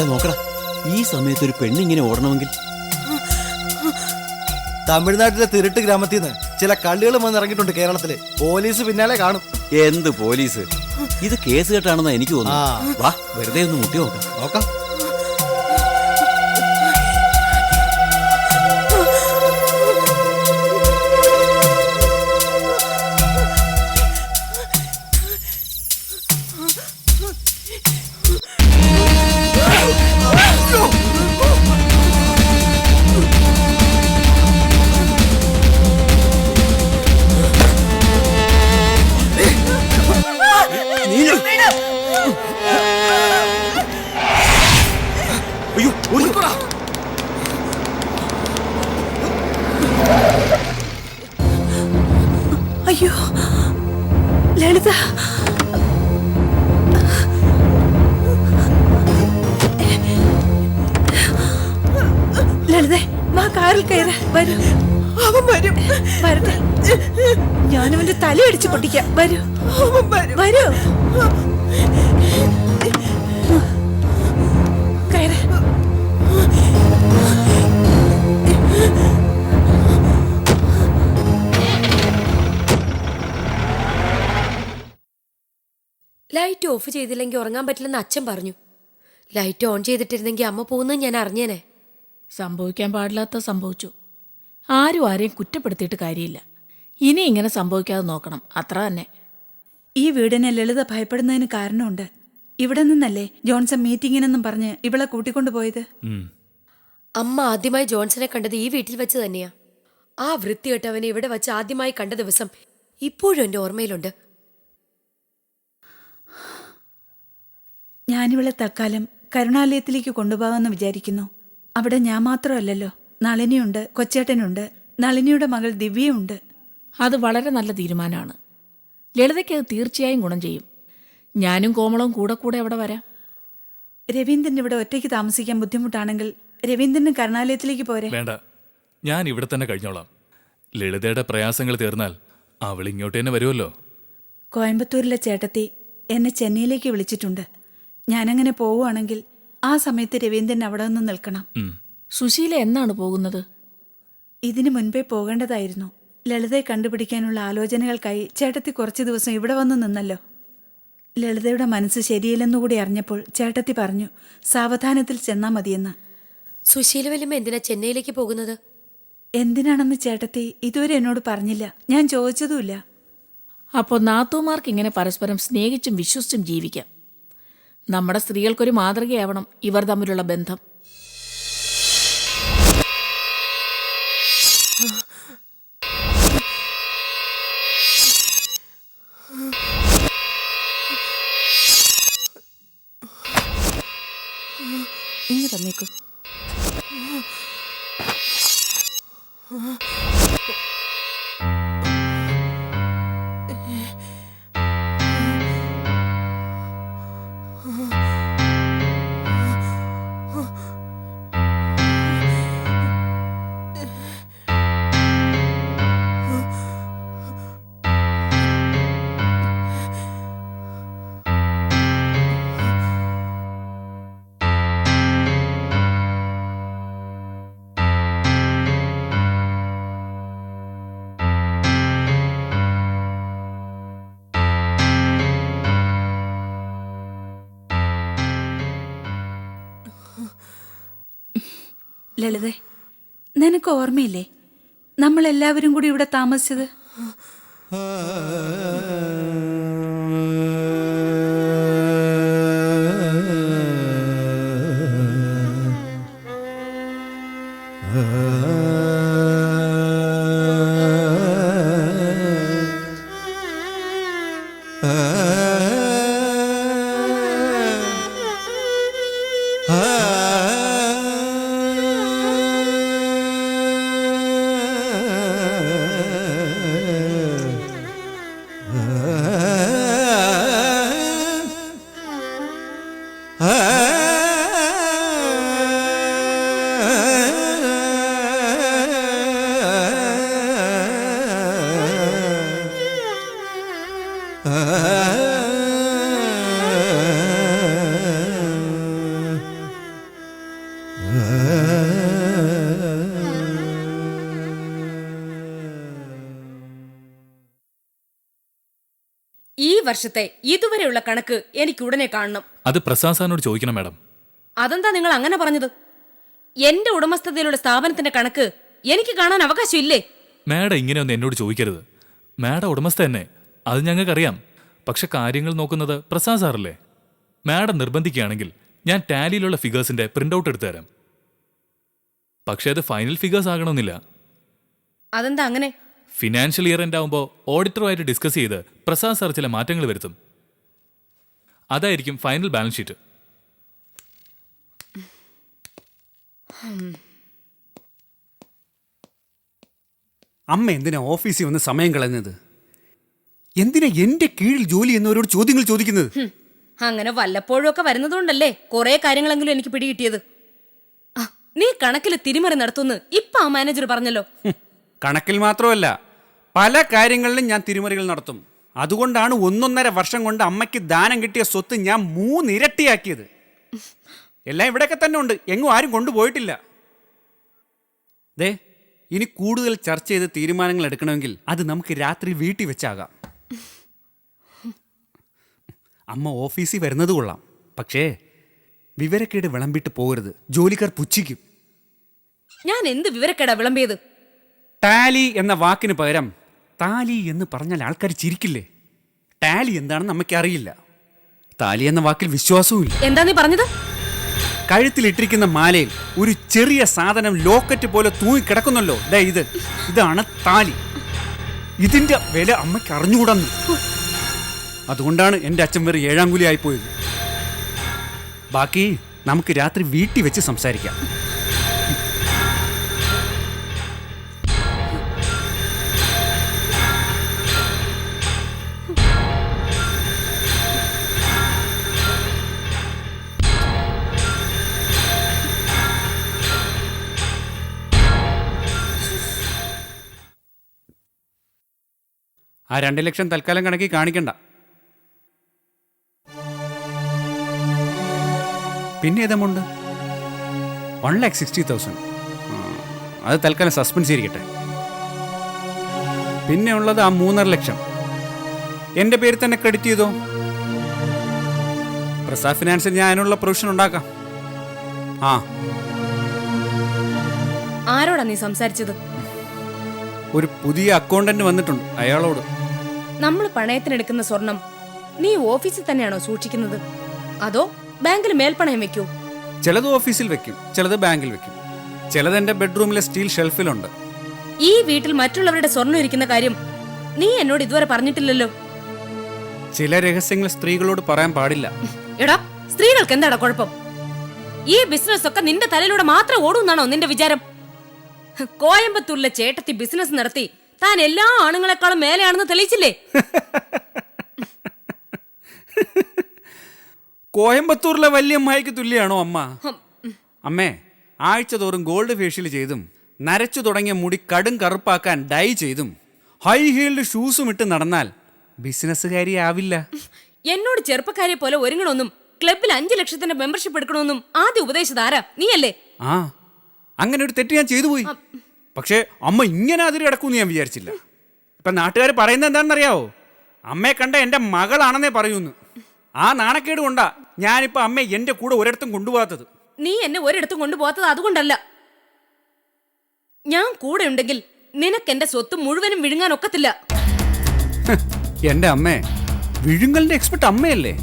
നോക്കടാ, ഈ സമയത്ത് ഒരു പെണ്ണിങ്ങനെ ഓടണമെങ്കിൽ. തമിഴ്നാട്ടിലെ തിരുട്ട് ഗ്രാമത്തിൽ നിന്ന് ചില കള്ളികളും വന്ന് ഇറങ്ങിയിട്ടുണ്ട് കേരളത്തില്. പോലീസ് പിന്നാലെ കാണും. എന്ത് പോലീസ്? ഇത് കേസ് കെട്ടാണെന്നാ എനിക്ക് തോന്നുന്നു. വാ, വെറുതെ ഒന്ന് മുട്ടി നോക്കാം. അയ്യോ ലളിത, ലളിതേ വാ, കാറിൽ കയറ. വരൂ, അവൻ വരും. വരട്ടെ, ഞാനവന്റെ തലയടിച്ച് പൊട്ടിക്കാം. വരൂ വരൂ, കയറ. ലൈറ്റ് ഓഫ് ചെയ്തില്ലെങ്കിൽ ഉറങ്ങാൻ പറ്റില്ലെന്ന് അച്ഛൻ പറഞ്ഞു. ലൈറ്റ് ഓൺ ചെയ്തിട്ടിരുന്നെങ്കിൽ അമ്മ പോകുന്നത് ഞാൻ അറിഞ്ഞേനെ. സംഭവിക്കാൻ പാടില്ലാത്ത സംഭവിച്ചു. ആരും ആരെയും കുറ്റപ്പെടുത്തിയിട്ട് കാര്യമില്ല. ഇനി ഇങ്ങനെ സംഭവിക്കാതെ നോക്കണം, അത്ര തന്നെ. ഈ വീടിനെ ലളിത ഭയപ്പെടുന്നതിന് കാരണമുണ്ട്. ഇവിടെ നിന്നല്ലേ ജോൺസൺ മീറ്റിങ്ങിനെന്നും പറഞ്ഞ് ഇവളെ കൂട്ടിക്കൊണ്ടുപോയത്. അമ്മ ആദ്യമായി ജോൺസനെ കണ്ടത് ഈ വീട്ടിൽ വെച്ച് തന്നെയാ. ആ വൃത്തികെട്ടവനെ ഇവിടെ വെച്ച് ആദ്യമായി കണ്ട ദിവസം ഇപ്പോഴും എൻ്റെ ഓർമ്മയിലുണ്ട്. ഞാനിവളെ തൽക്കാലം കരുണാലയത്തിലേക്ക് കൊണ്ടുപോകാമെന്ന് വിചാരിക്കുന്നു. അവിടെ ഞാൻ മാത്രമല്ലല്ലോ, നളിനിയുണ്ട്, കൊച്ചേട്ടനുണ്ട്, നളിനിയുടെ മകൾ ദിവ്യയുണ്ട്. അത് വളരെ നല്ല തീരുമാനമാണ്. ലളിതയ്ക്ക് അത് തീർച്ചയായും ഗുണം ചെയ്യും. ഞാനും കോമളവും കൂടെ അവിടെ വരാം. രവീന്ദ്രൻ ഇവിടെ ഒറ്റയ്ക്ക് താമസിക്കാൻ ബുദ്ധിമുട്ടാണെങ്കിൽ രവീന്ദ്രന് കരുണാലയത്തിലേക്ക് പോരെ. വേണ്ട, ഞാൻ ഇവിടെ തന്നെ കഴിഞ്ഞോളാം. ലളിതയുടെ പ്രയാസങ്ങൾ തീർന്നാൽ അവൾ ഇങ്ങോട്ട് തന്നെ വരുമല്ലോ. കോയമ്പത്തൂരിലെ ചേട്ടത്തി എന്നെ ചെന്നൈയിലേക്ക് വിളിച്ചിട്ടുണ്ട്. ഞാനങ്ങനെ പോവുകയാണെങ്കിൽ ആ സമയത്ത് രവീന്ദ്രൻ അവിടെ നിന്ന് നിൽക്കണം. സുശീല എന്നാണ് പോകുന്നത്? ഇതിനു മുൻപേ പോകേണ്ടതായിരുന്നു. ലളിതയെ കണ്ടുപിടിക്കാനുള്ള ആലോചനകൾക്കായി ചേട്ടത്തി കുറച്ചു ദിവസം ഇവിടെ വന്ന് നിന്നല്ലോ. ലളിതയുടെ മനസ്സ് ശരിയില്ലെന്നുകൂടി അറിഞ്ഞപ്പോൾ ചേട്ടത്തി പറഞ്ഞു സാവധാനത്തിൽ ചെന്നാ മതിയെന്ന്. സുശീല വല്യമ്മ എന്തിനാ ചെന്നൈയിലേക്ക് പോകുന്നത്? എന്തിനാണെന്ന് ചേട്ടത്തി ഇതുവരെ എന്നോട് പറഞ്ഞില്ല. ഞാൻ ചോദിച്ചതുമില്ല. അപ്പോൾ നാത്തൂമാർക്ക് ഇങ്ങനെ പരസ്പരം സ്നേഹിച്ചും വിശ്വസിച്ചും ജീവിക്കാം. നമ്മുടെ സ്ത്രീകൾക്കൊരു മാതൃകയാവണം ഇവർ തമ്മിലുള്ള ബന്ധം. ഇങ്ങ് തന്നേക്കൂ. ലളിതേ, നിനക്ക് ഓർമ്മയില്ലേ നമ്മളെല്ലാവരും കൂടി ഇവിടെ താമസിച്ചത്? ഈ വർഷത്തെ ഇതുവരെയുള്ള കണക്ക് എനിക്ക് ഉടനെ കാണണം. അത് പ്രസാദ് സാറിനോട് ചോദിക്കണം മാഡം. അതെന്താ നിങ്ങൾ അങ്ങനെ പറഞ്ഞത്? എന്റെ ഉടമസ്ഥതയിലുള്ള സ്ഥാപനത്തിന്റെ കണക്ക് എനിക്ക് കാണാൻ അവകാശമില്ലേ? മാഡം ഇങ്ങനെയൊന്നും എന്നോട് ചോദിക്കരുത്. മാഡം ഉടമസ്ഥ തന്നെ, അത് ഞങ്ങൾക്കറിയാം. പക്ഷെ കാര്യങ്ങൾ നോക്കുന്നത് പ്രസാദ് സാറല്ലേ. മാഡം നിർബന്ധിക്കുകയാണെങ്കിൽ ഞാൻ ടാലിയിലുള്ള ഫിഗേഴ്സിന്റെ പ്രിന്റ് ഔട്ട് എടുത്തു തരാം. പക്ഷെ അത് ഫൈനൽ ഫിഗേഴ്സ് ആകണമെന്നില്ല. അതെന്താ അങ്ങനെ? ഫിനാൻഷ്യൽ ഇയർ എൻഡ് ആവുമ്പോൾ ഓഡിറ്ററുമായിട്ട് ഡിസ്കസ് ചെയ്ത് പ്രസാദ് സാർ ചില മാറ്റങ്ങൾ വരുത്തും. അതായിരിക്കും ഫൈനൽ ബാലൻസ് ഷീറ്റ്. അമ്മ എന്തിനാ ഓഫീസിൽ വന്ന് സമയം കളഞ്ഞത്? എന്തിനാ എന്റെ കീഴിൽ ജോലി എന്നവരോട് ചോദ്യങ്ങൾ ചോദിക്കുന്നത്? അങ്ങനെ വല്ലപ്പോഴും ഒക്കെ വരുന്നതുകൊണ്ടല്ലേ കുറെ കാര്യങ്ങളെങ്കിലും എനിക്ക് പിടികിട്ടിയത്. നീ കണക്കിൽ തിരിമറി നടത്തുന്നു ഇപ്പൊ ആ മാനേജർ പറഞ്ഞല്ലോ. കണക്കിൽ മാത്രമല്ല, പല കാര്യങ്ങളിലും ഞാൻ തിരിമറികൾ നടത്തും. അതുകൊണ്ടാണ് 1.5 വർഷം കൊണ്ട് അമ്മയ്ക്ക് ദാനം കിട്ടിയ സ്വത്ത് ഞാൻ 3 ഇരട്ടിയാക്കിയത്. എല്ലാം ഇവിടെയൊക്കെ തന്നെ ഉണ്ട്, എങ്ങും ആരും കൊണ്ടുപോയിട്ടില്ല. ദേ, ഇനി കൂടുതൽ ചർച്ച ചെയ്ത് തീരുമാനങ്ങൾ എടുക്കണമെങ്കിൽ അത് നമുക്ക് രാത്രി വീട്ടിൽ വെച്ചാകാം. അമ്മ ഓഫീസിൽ വരുന്നത് കൊള്ളാം, പക്ഷേ വിവരക്കേട് വിളമ്പിട്ട് പോകരുത്. ജോലിക്കാർ പുച്ഛിക്കും. ഞാൻ എന്ത് വിവരക്കേടാ വിളമ്പിയത്? ടാലി എന്ന വാക്കിന് പകരം താലി എന്ന് പറഞ്ഞാൽ ആൾക്കാർ ചിരിക്കില്ലേ? ടാലി എന്താണെന്ന് അമ്മയ്ക്ക് അറിയില്ല. താലി എന്ന വാക്കിൽ വിശ്വാസവും ഇല്ല. എന്താ നീ പറഞ്ഞത്? കഴുത്തിലിട്ടിരിക്കുന്ന മാലയിൽ ഒരു ചെറിയ സാധനം ലോക്കറ്റ് പോലെ തൂങ്ങിക്കിടക്കുന്നല്ലോ, ഇതാണ് താലി. ഇതിന്റെ വില അമ്മയ്ക്ക് അറിഞ്ഞുകൂടന്നു. അതുകൊണ്ടാണ് എൻ്റെ അച്ഛൻ വേറെ 7-ാം കൂലി ആയിപ്പോയത്. ബാക്കി നമുക്ക് രാത്രി വീട്ടിൽ വെച്ച് സംസാരിക്കാം. ആ 2 ലക്ഷം തൽക്കാലം കണക്കി കാണിക്കണ്ട. പിന്നെ ഏതമുണ്ട്? 1,60,000. അത് തൽക്കാലം സസ്പെൻസ് ഇരിക്കട്ടെ. പിന്നെ ഉള്ളത് ആ 3.5 ലക്ഷം എൻ്റെ പേര് തന്നെ ക്രെഡിറ്റ് ചെയ്തോ. പ്രസാദ് ഫിനാൻസിൽ ഞാൻ അതിനുള്ള പ്രൊവിഷൻ ഉണ്ടാക്കാം. ആരോടാ നീ സംസാരിച്ചത്? ഒരു പുതിയ അക്കൗണ്ടന്റ് വന്നിട്ടുണ്ട്, അയാളോട്. നമ്മൾ പണയത്തിനെടുക്കുന്ന സ്വർണം നീ ഓഫീസിൽ തന്നെയാണോ സൂക്ഷിക്കുന്നത്, അതോ ബാങ്കിൽ മേൽപ്പണയം വെക്കൂ? ചിലത് ഓഫീസിൽ വെക്കും, ചിലത് ബാങ്കിൽ വെക്കും, ചിലത് എൻ്റെ ബെഡ്റൂമിലെ സ്റ്റീൽ ഷെൽഫിലുണ്ട്. ഈ വീട്ടിൽ മറ്റുള്ളവരുടെ സ്വർണം ഇരിക്കുന്ന കാര്യം നീ എന്നോട് ഇതുവരെ പറഞ്ഞിട്ടില്ലല്ലോ. ചില രഹസ്യങ്ങൾ സ്ത്രീകളോട് പറയാൻ പാടില്ല. എടാ, സ്ത്രീകൾക്ക് എന്താടാ കുഴപ്പം? ഈ ബിസിനസ് ഒക്കെ നിന്റെ തലയിലൂടെ മാത്രം ഓടുന്നാണോ നിന്റെ വിചാരം? കോയമ്പത്തൂരിലെ ചേട്ടത്തി ബിസിനസ് നടത്തി താൻ എല്ലാ ആണുങ്ങളെക്കാളും മേലെയാണെന്ന് തെളിയിച്ചില്ലേ? കോയമ്പത്തൂരിലെ വല്യമ്മായിക്ക് തുല്യാണോ അമ്മ? അമ്മേ, ആഴ്ച തോറും ഗോൾഡ് ഫേഷ്യൽ ചെയ്തും നരച്ചു തുടങ്ങിയ മുടി കടും കറുപ്പാക്കാൻ ഡൈ ചെയ്തും ഹൈ ഹീൽഡ് ഷൂസും ഇട്ട് നടന്നാൽ ബിസിനസ്സുകാരി ആവില്ല. എന്നോട് ചെറുപ്പക്കാരെ പോലെ ഒരുങ്ങണമെന്നും ക്ലബിൽ 5 ലക്ഷത്തിന്റെ മെമ്പർഷിപ്പ് എടുക്കണമെന്നും ആദ്യം ഉപദേശിച്ചതാരാ? നീയല്ലേ? അങ്ങനെ ഒരു തെറ്റ് ഞാൻ ചെയ്തു പോയി. പക്ഷേ അമ്മ ഇങ്ങനെ അതിരി കിടക്കൂന്ന് ഞാൻ വിചാരിച്ചില്ല. ഇപ്പൊ നാട്ടുകാർ പറയുന്നത് എന്താണെന്നറിയാവോ? അമ്മയെ കണ്ട എൻ്റെ മകളാണെന്നേ പറയൂന്ന്. ആ നാണക്കേട് കൊണ്ടാ ഞാനിപ്പോ അമ്മയെ എൻ്റെ കൂടെ ഒരിടത്തും കൊണ്ടുപോകാത്തത്. നീ എന്നെ ഒരിടത്തും കൊണ്ടുപോകാത്തത് അതുകൊണ്ടല്ല. ഞാൻ കൂടെ ഉണ്ടെങ്കിൽ നിനക്ക് എന്റെ സ്വത്ത് മുഴുവനും വിഴുങ്ങാൻ ഒക്കത്തില്ല. എൻ്റെ അമ്മേ, വിഴുങ്ങലിന്റെ എക്സ്പെർട്ട് അമ്മയല്ലേ?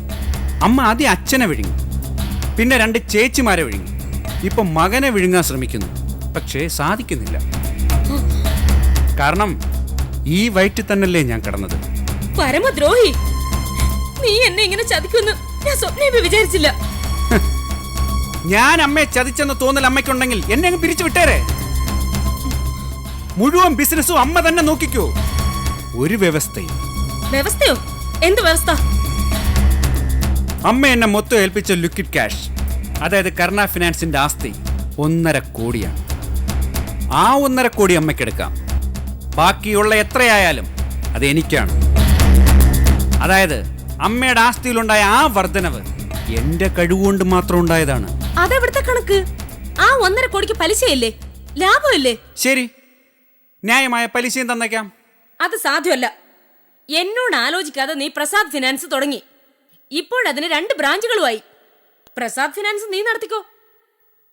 അമ്മ ആദ്യം അച്ഛനെ വിഴുങ്ങി, പിന്നെ 2 ചേച്ചിമാരെ വിഴുങ്ങി, ഇപ്പൊ മകനെ വിഴുങ്ങാൻ ശ്രമിക്കുന്നു. പക്ഷേ സാധിക്കുന്നില്ല. കാരണം ഈ വയറ്റിൽ തന്നെയല്ലേ ഞാൻ കിടന്നത്. പരമദ്രോഹി, നീ എന്നെ ഇങ്ങനെ ചതിക്കുമെന്ന് ഞാൻ സ്വപ്നം വിചാരിച്ചില്ല. ഞാൻ അമ്മയെ ചതിച്ചെന്ന് തോന്നൽ അമ്മയ്ക്കുണ്ടെങ്കിൽ എന്നെ അങ്ങ് പിരിച്ചു വിട്ടേരെ. മുഴുവൻ ബിസിനസ്സും അമ്മ തന്നെ നോക്കിക്കോ. ഒരു വ്യവസ്ഥയും. വ്യവസ്ഥയോ? എന്ത് വ്യവസ്ഥ? അമ്മ എന്നെ മൊത്തം ഏൽപ്പിച്ച ലിക്വിഡ് ക്യാഷ്, അതായത് കരുണ ഫിനാൻസിന്റെ ആസ്തി 1.5 കോടിയാണ്. ആ 1.5 കോടി അമ്മയ്ക്കെടുക്കാം. ബാക്കിയുള്ള എത്രയായാലും അത് എനിക്കാണ്. അതായത് അമ്മയുടെ ആസ്തിയിലുണ്ടായ ആ വർധനവ് എന്റെ കഴിവുകൊണ്ട് മാത്രം ഉണ്ടായതാണ്. അതെവിടുത്തെ കണക്ക്? ആ 1.5 കോടിക്ക് പലിശയല്ലേ, ലാഭമല്ലേ? ശരി, ന്യായമായ പലിശയും തന്നേക്കാം. അത് സാധ്യമല്ല. എന്നോട് ആലോചിക്കാതെ നീ പ്രസാദ് ഫിനാൻസ് തുടങ്ങി. ഇപ്പോഴതിന് 2 ബ്രാഞ്ചുകളുമായി. പ്രസാദ് ഫിനാൻസ് നീ നടത്തിക്കോ,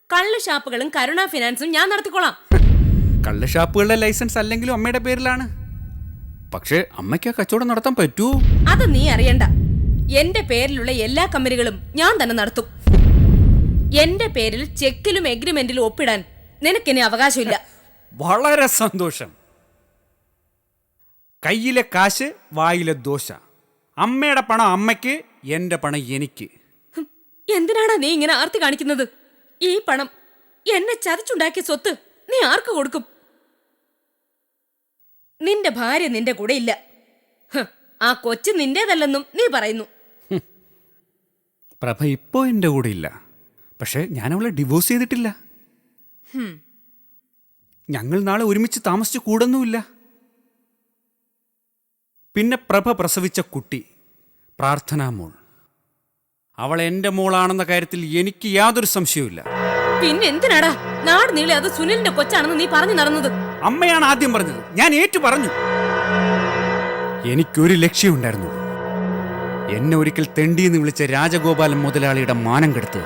കള്ള് ഷാപ്പുകളും കരുണ ഫിനാൻസും ഞാൻ നടത്തിക്കോളാം. കള്ള ഷാപ്പുകളുടെ ലൈസൻസ് അല്ലെങ്കിലും അമ്മയുടെ പേരിലാണ്. പക്ഷേ അമ്മയ്ക്ക് ആ കച്ചവടം നടത്താൻ പറ്റുമോ? അത് നീ അറിയണ്ട. എന്റെ പേരിലുള്ള എല്ലാ കമ്പനികളും ഞാൻ തന്നെ നടത്തും. എന്റെ പേരിൽ ചെക്കിലും എഗ്രിമെന്റിലും ഒപ്പിടാൻ നിനക്കിനി അവകാശമില്ല. വളരെ സന്തോഷം. കയ്യിലെ കാശ് വായിലെ ദോശ. അമ്മയുടെ പണം അമ്മയ്ക്ക്, എന്റെ പണം എനിക്ക്. എന്തിനാടാ നീ ഇങ്ങനെ ആർത്തി കാണിക്കുന്നത്? ഈ പണം, എന്നെ ചതച്ചുണ്ടാക്കിയ സ്വത്ത് നീ ആർക്ക് കൊടുക്കും? നിന്റെ ഭാര്യ നിന്റെ കൂടെ ഇല്ല. ആ കൊച്ചു നിന്റേതല്ലെന്നും നീ പറയുന്നു. പ്രഭ ഇപ്പോ എൻ്റെ കൂടെ ഇല്ല. പക്ഷെ ഞാൻ അവളെ ഡിവോഴ്സ് ചെയ്തിട്ടില്ല. ഞങ്ങൾ നാളെ ഒരുമിച്ച് താമസിച്ച് കൂടൊന്നുമില്ല. പിന്നെ പ്രഭ പ്രസവിച്ച കുട്ടി പ്രാർത്ഥനാ മോൾ, അവൾ എൻ്റെ മോളാണെന്ന കാര്യത്തിൽ എനിക്ക് യാതൊരു സംശയവുമില്ല. പിന്നെ എന്തിനാടാ നാട് നീളെ അത് സുനിലിന്റെ കൊച്ചാണെന്ന് നീ പറഞ്ഞു നടന്നത്? അമ്മയാണ് ആദ്യം പറഞ്ഞത്, ഞാൻ ഏറ്റു പറഞ്ഞു. എനിക്കൊരു ലക്ഷ്യമുണ്ടായിരുന്നു, എന്നെ ഒരിക്കൽ തെണ്ടിയെന്ന് വിളിച്ച രാജഗോപാലൻ മുതലാളിയുടെ മാനം കെടുത്ത്.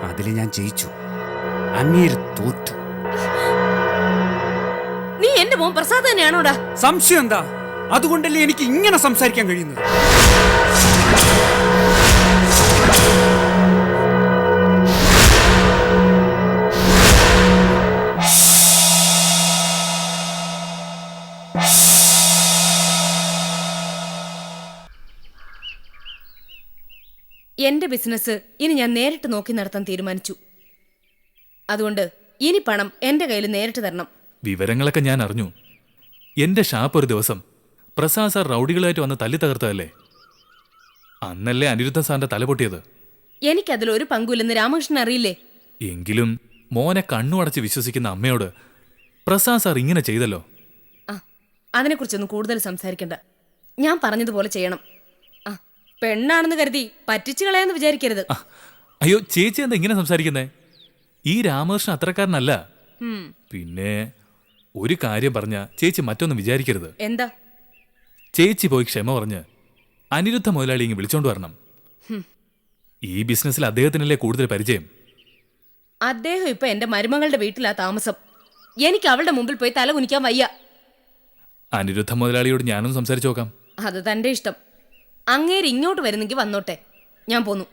അതിൽ ഞാൻ ജയിച്ചു, അങ്ങേര് തോറ്റു. നീ എന്റെ മോൻ പ്രസാദ് തന്നെയാണോടാ? സംശയം എന്താ? അതുകൊണ്ടല്ലേ എനിക്ക് ഇങ്ങനെ സംസാരിക്കാൻ കഴിയുന്നത്. എന്റെ ബിസിനസ് ഇനി ഞാൻ നേരിട്ട് നോക്കി നടത്താൻ തീരുമാനിച്ചു. അതുകൊണ്ട് ഇനി പണം എന്റെ കയ്യിൽ നേരിട്ട് തരണം. വിവരങ്ങളൊക്കെ ഞാൻ അറിഞ്ഞു. എന്റെ ഷാപ്പ് ഒരു ദിവസം പ്രസാദ് സാർ റൗഡികളായിട്ട് വന്ന് തല്ലി തകർത്തതല്ലേ? അന്നല്ലേ അനിരുദ്ധ സാറിന്റെ തല പൊട്ടിയത്? എനിക്കതിലൊരു പങ്കുമില്ലെന്ന് രാമകൃഷ്ണൻ അറിയില്ലേ? എങ്കിലും മോനെ കണ്ണുടച്ച് വിശ്വസിക്കുന്ന അമ്മയോട് പ്രസാദ് സാർ ഇങ്ങനെ ചെയ്തല്ലോ. അതിനെക്കുറിച്ചൊന്നും കൂടുതൽ സംസാരിക്കണ്ട. ഞാൻ പറഞ്ഞതുപോലെ ചെയ്യണം. പെണ്ണാണെന്ന് കരുതി പറ്റിച്ചു കളയാന്ന് വിചാരിക്കരുത്. അയ്യോ ചേച്ചി എന്താ ഇങ്ങനെ സംസാരിക്കുന്നേ? ഈ രാമകൃഷ്ണൻ അത്രക്കാരനല്ല. പിന്നെ ഒരു കാര്യം പറഞ്ഞ ചേച്ചി മറ്റൊന്നും വിചാരിക്കരുത്. എന്താ? ചേച്ചി പോയി ക്ഷമ പറഞ്ഞ് അനിരുദ്ധ മുതലാളി ഇങ്ങ് വിളിച്ചോണ്ട് വരണം. ഈ ബിസിനസ്സിൽ അദ്ദേഹത്തിനല്ലേ കൂടുതൽ പരിചയം. അദ്ദേഹം ഇപ്പൊ എന്റെ മരുമകളുടെ വീട്ടിലാ താമസം. എനിക്ക് അവളുടെ മുമ്പിൽ പോയി തല കുനിക്കാൻ വയ്യ. അനിരുദ്ധ മുതലാളിയോട് ഞാനൊന്ന് സംസാരിച്ചു നോക്കാം. അത് തന്റെ ഇഷ്ടം. അങ്ങേര് ഇങ്ങോട്ട് വരുന്നെങ്കിൽ വന്നോട്ടെ, ഞാൻ പോന്നു.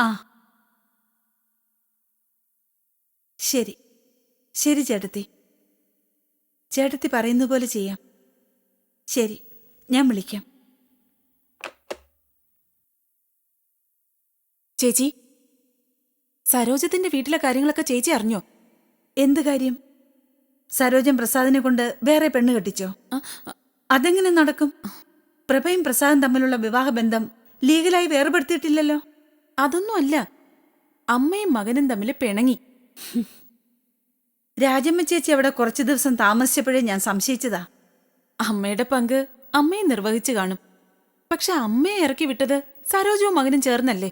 ആ ശരി ശരി ചേട്ടത്തി, ചേട്ടത്തി പറയുന്ന പോലെ ചെയ്യാം. ശരി, ഞാൻ വിളിക്കാം. ചേച്ചി, സരോജത്തിന്റെ വീട്ടിലെ കാര്യങ്ങളൊക്കെ ചേച്ചി അറിഞ്ഞോ? എന്ത് കാര്യം? സരോജൻ പ്രസാദിനെ കൊണ്ട് വേറെ പെണ്ണ് കെട്ടിച്ചോ? അതെങ്ങനെ നടക്കും? പ്രഭയും പ്രസാദും തമ്മിലുള്ള വിവാഹബന്ധം ലീഗലായി വേർപെടുത്തിയിട്ടില്ലല്ലോ. അതൊന്നും അല്ല, അമ്മയും മകനും തമ്മിൽ പിണങ്ങി. രാജമ്മ ചേച്ചി അവിടെ കുറച്ചു ദിവസം താമസിച്ചപ്പോഴേ ഞാൻ സംശയിച്ചതാ. അമ്മയുടെ പങ്ക് അമ്മയെ നിർവഹിച്ചു കാണും. പക്ഷെ അമ്മയെ ഇറക്കി വിട്ടത് സരോജവും മകനും ചേർന്നല്ലേ?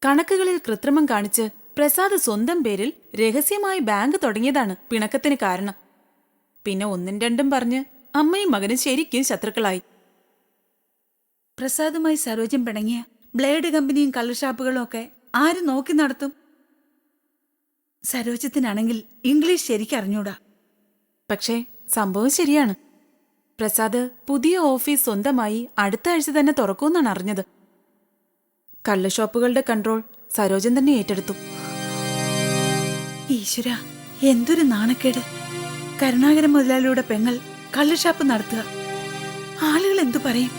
കണക്കുകളിൽ കൃത്രിമം കാണിച്ച് പ്രസാദ് സ്വന്തം പേരിൽ രഹസ്യമായി ബാങ്ക് തുടങ്ങിയതാണ് പിണക്കത്തിന് കാരണം. പിന്നെ 1ഉം 2ഉം പറഞ്ഞ് അമ്മയും മകനും ശരിക്കും ശത്രുക്കളായി. പ്രസാദുമായി സരോജൻ പിണങ്ങിയ ബ്ലേഡ് കമ്പനിയും കള്ളുഷാപ്പുകളും ഒക്കെ ആര് നോക്കി നടത്തും? സരോജത്തിനാണെങ്കിൽ ഇംഗ്ലീഷ് ശരിക്കറിഞ്ഞൂടാ. പക്ഷേ സംഭവം ശരിയാണ്. പ്രസാദ് പുതിയ ഓഫീസ് സ്വന്തമായി അടുത്ത ആഴ്ച തന്നെ തുറക്കുമെന്നാണ് അറിഞ്ഞത്. കള്ളുഷോപ്പുകളുടെ കൺട്രോൾ സരോജൻ തന്നെ ഏറ്റെടുത്തു. ഈശ്വര, എന്തൊരു നാണക്കേട്! കരുണാകരൻ മുതലാളിയുടെ പെങ്ങൾ കള്ളുഷാപ്പ് നടത്തുക. ആളുകൾ എന്തു പറയും?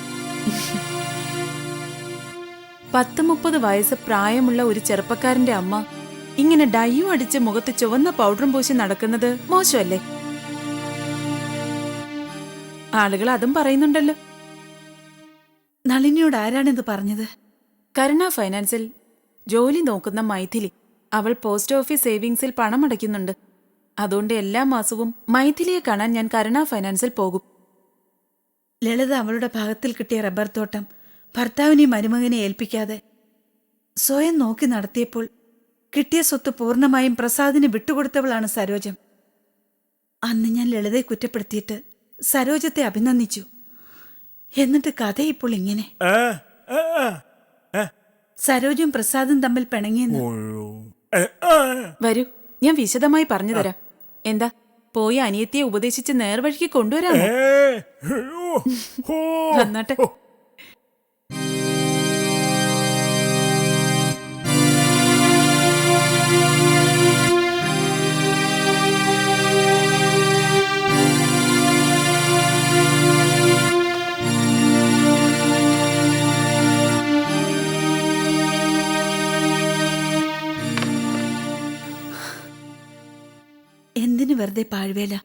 30-30 വയസ്സ് പ്രായമുള്ള ഒരു ചെറുപ്പക്കാരന്റെ അമ്മ ഇങ്ങനെ ഡയ്യും അടിച്ച് മുഖത്ത് ചുവന്ന പൗഡറും പൂശി നടക്കുന്നത് മോശമല്ലേ? ആളുകൾ അതും പറയുന്നുണ്ടല്ലോ. നളിനിയോട് ആരാണിത് പറഞ്ഞത്? കരുണ ഫൈനാൻസിൽ ജോലി നോക്കുന്ന മൈഥിലി. അവൾ പോസ്റ്റ് ഓഫീസ് സേവിങ്സിൽ പണം അടയ്ക്കുന്നുണ്ട്. അതുകൊണ്ട് എല്ലാ മാസവും മൈഥിലിയെ കാണാൻ ഞാൻ കരുണ ഫൈനാൻസിൽ പോകും. ലളിത അവളുടെ ഭാഗത്തിൽ കിട്ടിയ റബ്ബർ തോട്ടം ഭർത്താവിനെ മരുമകനെ ഏൽപ്പിക്കാതെ സ്വയം നോക്കി നടത്തിയപ്പോൾ കിട്ടിയ സ്വത്ത് പൂർണ്ണമായും പ്രസാദിന് വിട്ടുകൊടുത്തവളാണ് സരോജം. അന്ന് ഞാൻ ലളിതയെ കുറ്റപ്പെടുത്തിയിട്ട് സരോജത്തെ അഭിനന്ദിച്ചു. എന്നിട്ട് കഥ ഇപ്പോൾ ഇങ്ങനെ. സരോജും പ്രസാദും തമ്മിൽ പിണങ്ങിയെന്ന്. വരൂ, ഞാൻ വിശദമായി പറഞ്ഞു തരാം. എന്താ, പോയി അനിയത്തിയെ ഉപദേശിച്ച് നേർവഴിക്ക് കൊണ്ടുവരാമോ? വന്നാട്ടെ. എന്തിനു വെറുതെ പാഴ്വേല?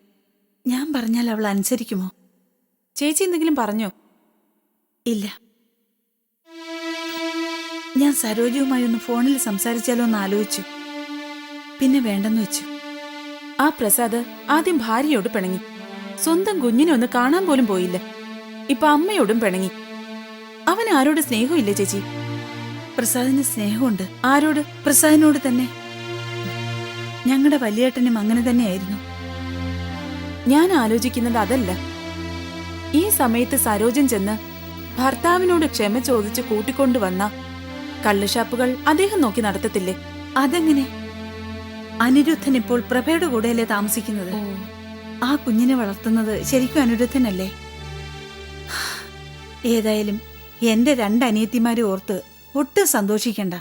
ഞാൻ പറഞ്ഞാൽ അവൾ അനുസരിക്കുമോ? ചേച്ചി എന്തെങ്കിലും പറഞ്ഞോ? ഇല്ല. ഞാൻ സരോജവുമായി ഒന്ന് ഫോണിൽ സംസാരിച്ചാലോ എന്ന് ആലോചിച്ചു. പിന്നെ വേണ്ടെന്ന് വെച്ചു. ആ പ്രസാദ് ആദ്യം ഭാര്യയോട് പിണങ്ങി, സ്വന്തം കുഞ്ഞിനെ ഒന്ന് കാണാൻ പോലും പോയില്ല. ഇപ്പൊ അമ്മയോടും പിണങ്ങി. അവൻ ആരോട് സ്നേഹമില്ല ചേച്ചി. പ്രസാദിന് സ്നേഹമുണ്ട്. ആരോട്? പ്രസാദിനോട് തന്നെ. ഞങ്ങളുടെ വലിയേട്ടനും അങ്ങനെ തന്നെയായിരുന്നു. ഞാൻ ആലോചിക്കുന്നത് അതല്ല. ഈ സമയത്ത് സരോജൻ ചെന്ന് ഭർത്താവിനോട് ക്ഷമ ചോദിച്ച് കൂട്ടിക്കൊണ്ടുവന്ന കള്ളുഷാപ്പുകൾ അദ്ദേഹം നോക്കി നടത്തത്തില്ലേ? അതെങ്ങനെ? അനിരുദ്ധൻ ഇപ്പോൾ പ്രഭയുടെ കൂടെയല്ലേ താമസിക്കുന്നത്? ആ കുഞ്ഞിനെ വളർത്തുന്നത് ശരിക്കും അനിരുദ്ധനല്ലേ? ഏതായാലും എന്റെ 2 അനിയത്തിമാരെ ഓർത്ത് ഒട്ടും സന്തോഷിക്കണ്ട.